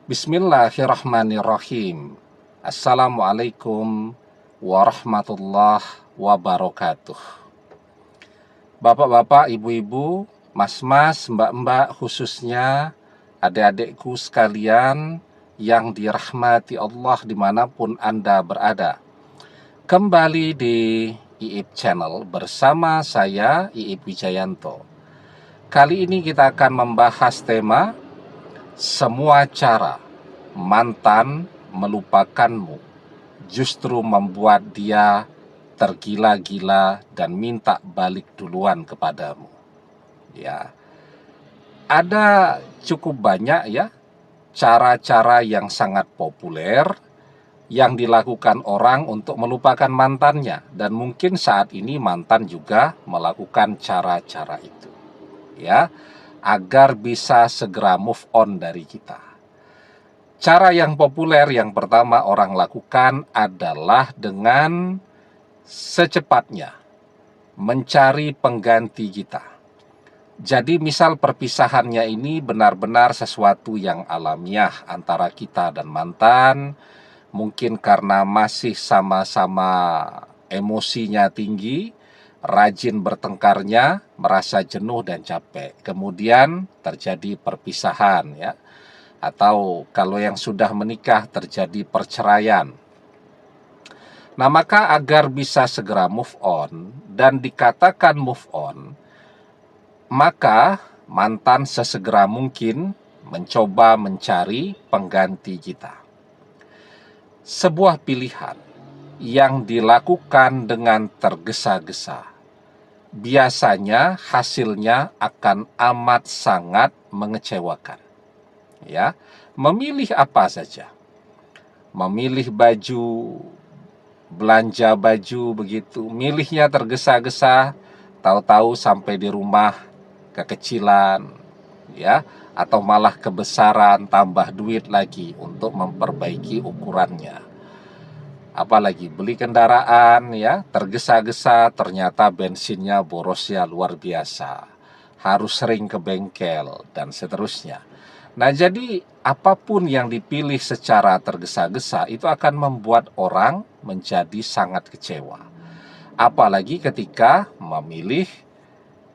Bismillahirrahmanirrahim. Assalamualaikum warahmatullahi wabarakatuh. Bapak-bapak, ibu-ibu, mas-mas, mbak-mbak, khususnya adik-adikku sekalian yang dirahmati Allah dimanapun Anda berada. Kembali di IIP Channel bersama saya, IIP Wijayanto. Kali ini kita akan membahas tema semua cara mantan melupakanmu justru membuat dia tergila-gila dan minta balik duluan kepadamu. Ya, ada cukup banyak ya cara-cara yang sangat populer yang dilakukan orang untuk melupakan mantannya, dan mungkin saat ini mantan juga melakukan cara-cara itu. Ya, agar bisa segera move on dari kita. Cara yang populer yang pertama orang lakukan adalah dengan secepatnya mencari pengganti kita. Jadi misal perpisahannya ini benar-benar sesuatu yang alamiah antara kita dan mantan, mungkin karena masih sama-sama emosinya tinggi, rajin bertengkarnya, merasa jenuh dan capek. Kemudian terjadi perpisahan ya. Atau kalau yang sudah menikah terjadi perceraian. Nah, maka agar bisa segera move on dan dikatakan move on, maka mantan sesegera mungkin mencoba mencari pengganti kita. Sebuah pilihan yang dilakukan dengan tergesa-gesa, biasanya hasilnya akan amat sangat mengecewakan. Ya, memilih apa saja, memilih baju, belanja baju begitu, milihnya tergesa-gesa, tahu-tahu sampai di rumah kekecilan, ya, atau malah kebesaran, tambah duit lagi untuk memperbaiki ukurannya. Apalagi beli kendaraan ya, tergesa-gesa, ternyata bensinnya borosnya luar biasa, harus sering ke bengkel dan seterusnya. Nah, jadi apapun yang dipilih secara tergesa-gesa itu akan membuat orang menjadi sangat kecewa. Apalagi ketika memilih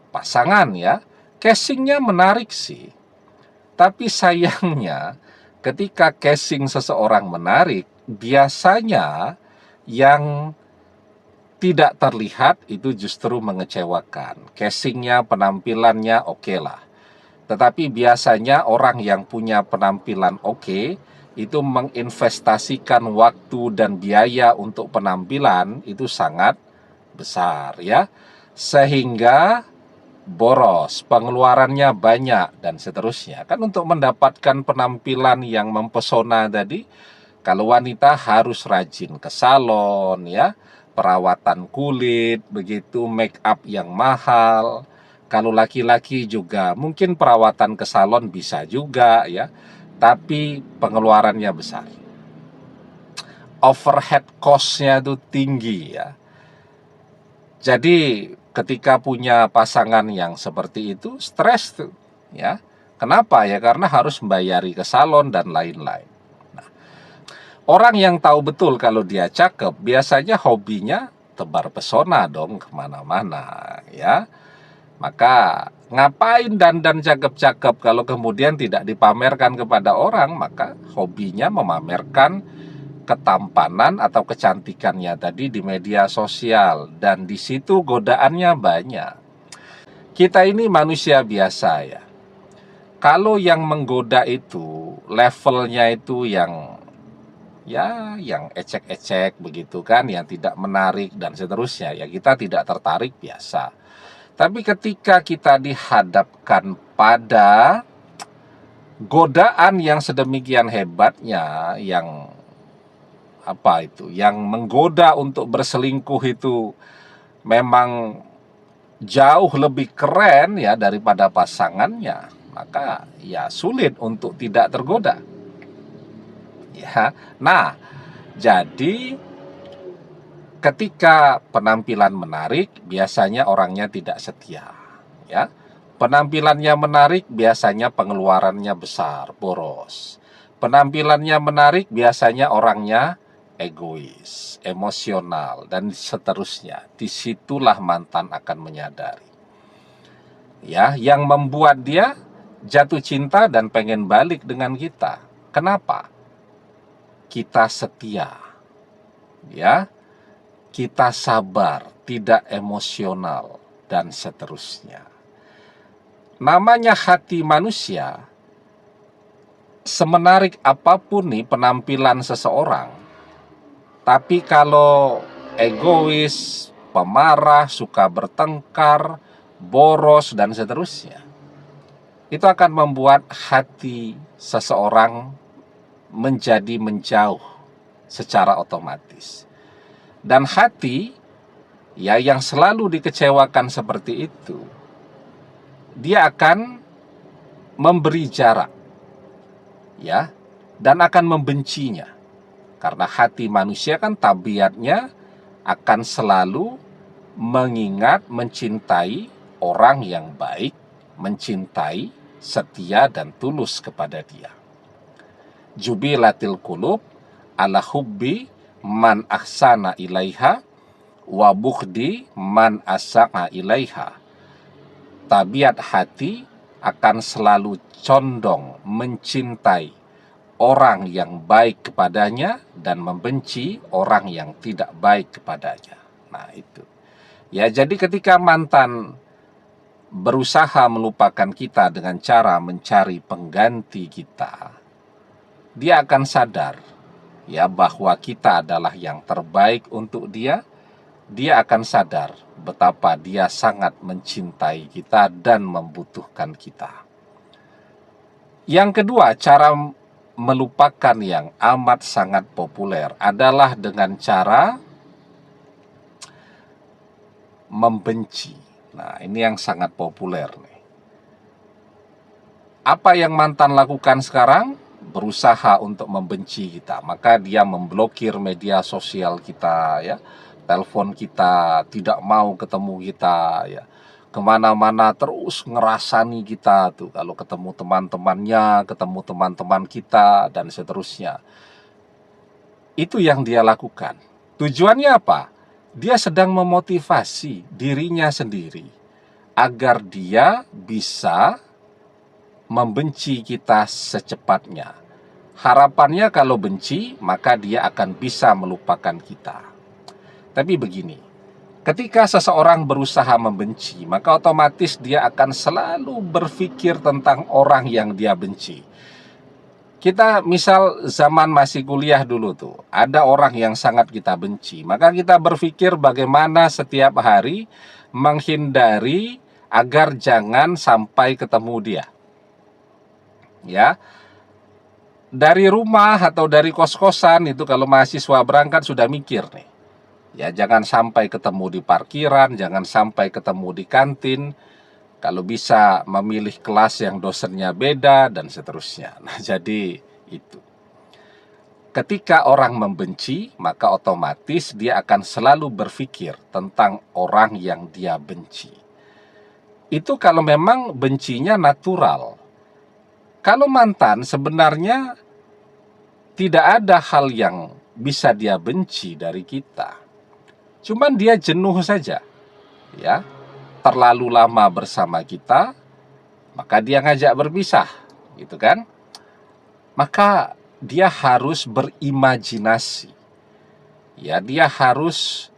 pasangan ya. Casingnya menarik sih, tapi sayangnya ketika casing seseorang menarik, biasanya yang tidak terlihat itu justru mengecewakan. Casingnya, penampilannya oke lah. Tetapi biasanya orang yang punya penampilan oke itu menginvestasikan waktu dan biaya untuk penampilan itu sangat besar ya. Sehingga boros, pengeluarannya banyak dan seterusnya. Kan untuk mendapatkan penampilan yang mempesona tadi, kalau wanita harus rajin ke salon ya, perawatan kulit, begitu make up yang mahal. Kalau laki-laki juga mungkin perawatan ke salon bisa juga ya, tapi pengeluarannya besar. Overhead cost-nya itu tinggi ya. Jadi ketika punya pasangan yang seperti itu, stres tuh ya. Kenapa ya? Karena harus membayari ke salon dan lain-lain. Orang yang tahu betul kalau dia cakep, biasanya hobinya tebar pesona dong kemana-mana ya. Maka ngapain dandan cakep-cakep kalau kemudian tidak dipamerkan kepada orang, maka hobinya memamerkan ketampanan atau kecantikannya tadi di media sosial, dan di situ godaannya banyak. Kita ini manusia biasa ya. Kalau yang menggoda itu levelnya itu yang ecek-ecek begitu kan, yang tidak menarik dan seterusnya, ya kita tidak tertarik biasa. Tapi ketika kita dihadapkan pada godaan yang sedemikian hebatnya, yang yang menggoda untuk berselingkuh itu memang jauh lebih keren ya daripada pasangannya, maka ya sulit untuk tidak tergoda. Ya. Nah, jadi ketika penampilan menarik, biasanya orangnya tidak setia, ya. Penampilannya menarik, biasanya pengeluarannya besar, boros. Penampilannya menarik, biasanya orangnya egois, emosional, dan seterusnya. Disitulah mantan akan menyadari. Ya, yang membuat dia jatuh cinta dan pengen balik dengan kita. Kenapa? Kita setia, ya, kita sabar, tidak emosional, dan seterusnya. Namanya hati manusia, semenarik apapun nih penampilan seseorang, tapi kalau egois, pemarah, suka bertengkar, boros, dan seterusnya, itu akan membuat hati seseorang menjadi menjauh secara otomatis. Dan hati ya yang selalu dikecewakan seperti itu, dia akan memberi jarak, ya, dan akan membencinya. Karena hati manusia kan tabiatnya akan selalu mengingat, mencintai orang yang baik, mencintai, setia, dan tulus kepada dia. Jubilatil qulub ala hubbi man ahsana ilaiha wa bughdi man assa'a ilaiha. Tabiat hati akan selalu condong mencintai orang yang baik kepadanya dan membenci orang yang tidak baik kepadanya. Nah, itu. Ya, jadi ketika mantan berusaha melupakan kita dengan cara mencari pengganti kita, dia akan sadar ya bahwa kita adalah yang terbaik untuk dia. Dia akan sadar betapa dia sangat mencintai kita dan membutuhkan kita. Yang kedua, cara melupakan yang amat sangat populer adalah dengan cara membenci. Nah, ini yang sangat populer nih. Apa yang mantan lakukan sekarang? Berusaha untuk membenci kita. Maka dia memblokir media sosial kita, ya, telepon kita, tidak mau ketemu kita, ya, kemana-mana terus ngerasani kita tuh kalau ketemu teman-temannya, ketemu teman-teman kita, dan seterusnya. Itu yang dia lakukan. Tujuannya apa? Dia sedang memotivasi dirinya sendiri agar dia bisa membenci kita secepatnya. Harapannya kalau benci, maka dia akan bisa melupakan kita. Tapi begini, ketika seseorang berusaha membenci, maka otomatis dia akan selalu berpikir tentang orang yang dia benci. Kita misal zaman masih kuliah dulu tuh, ada orang yang sangat kita benci, maka kita berpikir bagaimana setiap hari menghindari agar jangan sampai ketemu dia. Ya, dari rumah atau dari kos-kosan itu kalau mahasiswa berangkat sudah mikir nih. Ya, jangan sampai ketemu di parkiran, jangan sampai ketemu di kantin. Kalau bisa memilih kelas yang dosennya beda dan seterusnya. Nah, jadi itu. Ketika orang membenci, maka otomatis dia akan selalu berpikir tentang orang yang dia benci. Itu kalau memang bencinya natural. Kalau mantan sebenarnya tidak ada hal yang bisa dia benci dari kita. Cuman dia jenuh saja. Ya, terlalu lama bersama kita, maka dia ngajak berpisah, gitu kan? Maka dia harus berimajinasi. Ya, dia harus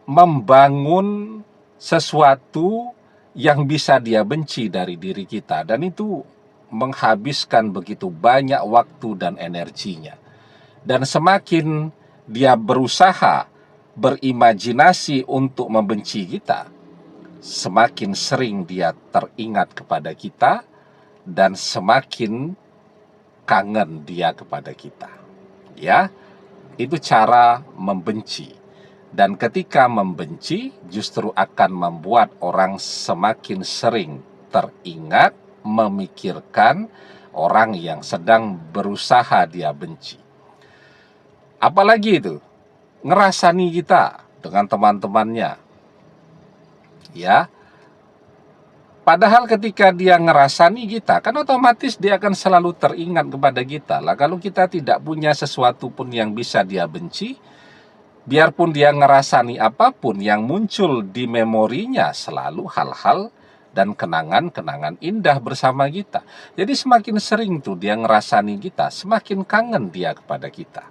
membangun sesuatu yang bisa dia benci dari diri kita, dan itu menghabiskan begitu banyak waktu dan energinya. Dan semakin dia berusaha berimajinasi untuk membenci kita, semakin sering dia teringat kepada kita dan semakin kangen dia kepada kita. Ya, itu cara membenci. Dan ketika membenci justru akan membuat orang semakin sering teringat, memikirkan orang yang sedang berusaha dia benci. Apalagi itu, ngerasani kita dengan teman-temannya. Ya, Padahal ketika dia ngerasani kita, kan otomatis dia akan selalu teringat kepada kita lah. Kalau kita tidak punya sesuatu pun yang bisa dia benci, biarpun dia ngerasani apapun, yang muncul di memorinya selalu hal-hal dan kenangan-kenangan indah bersama kita. Jadi semakin sering tuh dia ngerasani kita, semakin kangen dia kepada kita.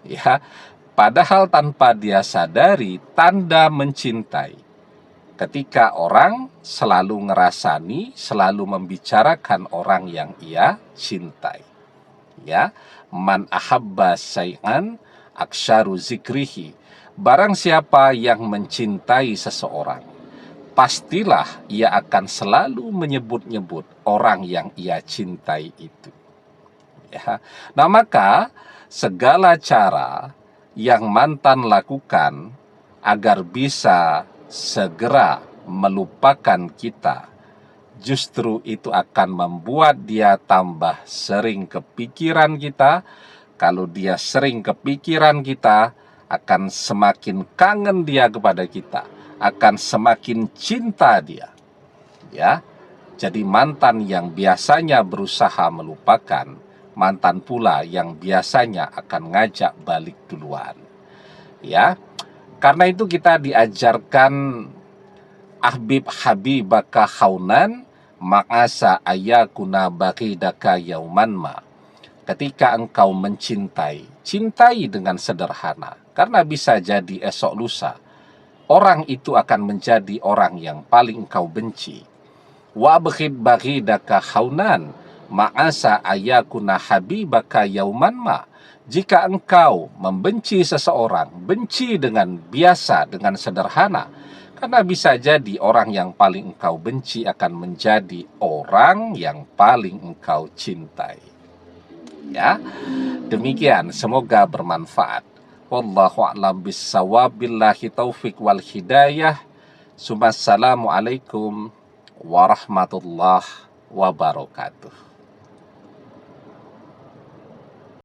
Ya, padahal tanpa dia sadari, tanda mencintai ketika orang selalu ngerasani, selalu membicarakan orang yang ia cintai. Ya, man ahabba syai'an aksyaru zikrihi. Barang siapa yang mencintai seseorang, pastilah ia akan selalu menyebut-nyebut orang yang ia cintai itu. Ya. Nah, maka segala cara yang mantan lakukan agar bisa segera melupakan kita, justru itu akan membuat dia tambah sering kepikiran kita. Kalau dia sering kepikiran kita, akan semakin kangen dia kepada kita, akan semakin cinta dia. Ya, jadi mantan yang biasanya berusaha melupakan, mantan pula yang biasanya akan ngajak balik duluan. Ya, karena itu kita diajarkan ahbib habibaka khaunan ma'asa ayakuna baqidaka yauman ma. Ketika engkau mencintai, cintai dengan sederhana. Karena bisa jadi esok lusa, orang itu akan menjadi orang yang paling engkau benci. Wa abghid baqidaka khaunan ma'asa ayakuna habibaka yauman ma. Jika engkau membenci seseorang, benci dengan biasa, dengan sederhana. Karena bisa jadi orang yang paling engkau benci akan menjadi orang yang paling engkau cintai. Ya, demikian, semoga bermanfaat. Wallahu a'lam bissawab, billahi taufik wal hidayah. Assalamualaikum warahmatullahi wabarakatuh.